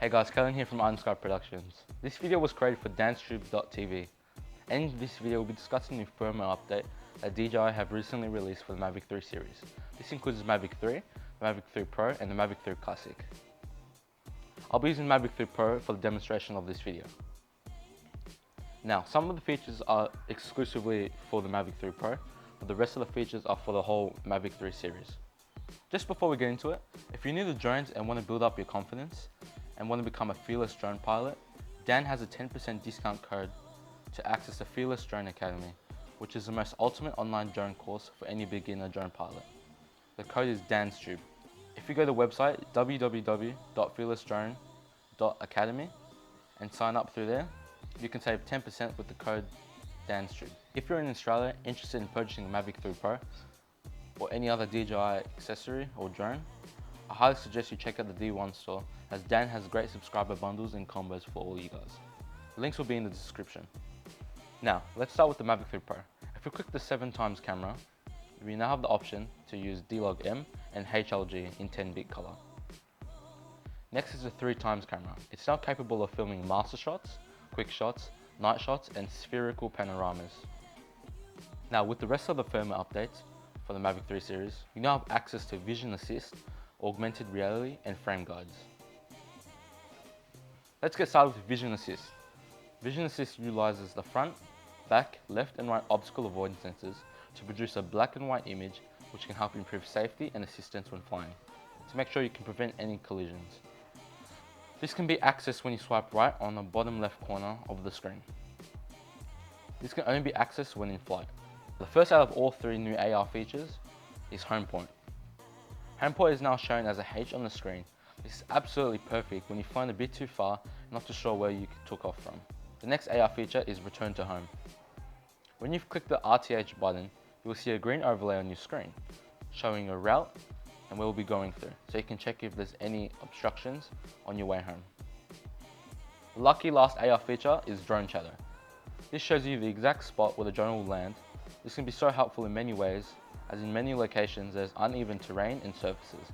Hey guys, Kaylan here from Productions. This video was created for DansTube.TV. And in this video, we'll be discussing the firmware update that DJI have recently released for the Mavic 3 series. This includes the Mavic 3, the Mavic 3 Pro, and the Mavic 3 Classic. I'll be using Mavic 3 Pro for the demonstration of this video. Now, some of the features are exclusively for the Mavic 3 Pro, but the rest of the features are for the whole Mavic 3 series. Just before we get into it, if you're new to drones and want to build up your confidence and want to become a fearless drone pilot, Dan has a 10% discount code to access the Fearless Drone Academy, which is the most ultimate online drone course for any beginner drone pilot. The code is DansTube. If you go to the website www.fearlessdrone.academy and sign up through there, you can save 10% with the code DansTube. If you're in Australia interested in purchasing a Mavic 3 Pro or any other DJI accessory or drone, I highly suggest you check out the D1 store, as Dan has great subscriber bundles and combos for all you guys. The links will be in the description. Now, let's start with the Mavic 3 Pro. If we click the 7x camera, we now have the option to use D-Log M and HLG in 10-bit color. Next is the 3x camera. It's now capable of filming master shots, quick shots, night shots, and spherical panoramas. Now, with the rest of the firmware updates for the Mavic 3 series, you now have access to vision assist, augmented reality, and frame guides. Let's get started with vision assist. Vision assist utilizes the front, back, left and right obstacle avoidance sensors to produce a black and white image, which can help improve safety and assistance when flying, to make sure you can prevent any collisions. This can be accessed when you swipe right on the bottom left corner of the screen. This can only be accessed when in flight. The first out of all three new AR features is home point. Home point is now shown as a H on the screen. This is absolutely perfect when you find a bit too far and not too sure where you took off from. The next AR feature is return to home. When you've clicked the RTH button, you will see a green overlay on your screen, showing your route and where we'll be going through, so you can check if there's any obstructions on your way home. The lucky last AR feature is drone shadow. This shows you the exact spot where the drone will land. This can be so helpful in many ways, as in many locations there's uneven terrain and surfaces,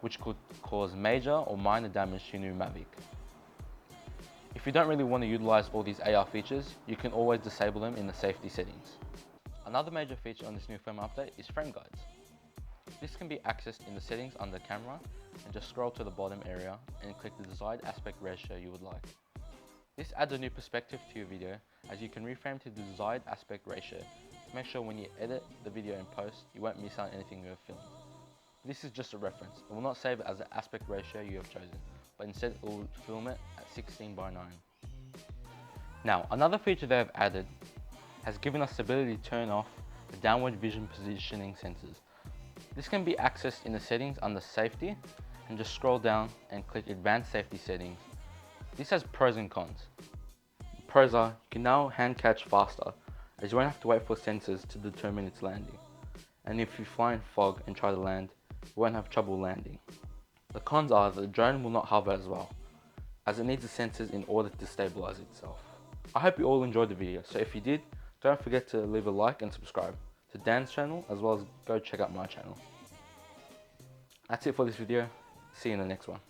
which could cause major or minor damage to your new Mavic. If you don't really want to utilize all these AR features, you can always disable them in the safety settings. Another major feature on this new firmware update is frame guides. This can be accessed in the settings under camera, and just scroll to the bottom area and click the desired aspect ratio you would like. This adds a new perspective to your video, as you can reframe to the desired aspect ratio to make sure when you edit the video in post, you won't miss out anything you have filmed. This is just a reference. It will not save it as the aspect ratio you have chosen, but instead it will film it at 16:9. Now, another feature they have added has given us the ability to turn off the downward vision positioning sensors. This can be accessed in the settings under safety, and just scroll down and click advanced safety settings. This has pros and cons. The pros are you can now hand catch faster, as you won't have to wait for sensors to determine its landing. And if you fly in fog and try to land, you won't have trouble landing. The cons are that the drone will not hover as well, as it needs the sensors in order to stabilize itself. I hope you all enjoyed the video, so if you did, don't forget to leave a like and subscribe to Dan's channel, as well as go check out my channel. That's it for this video. See you in the next one.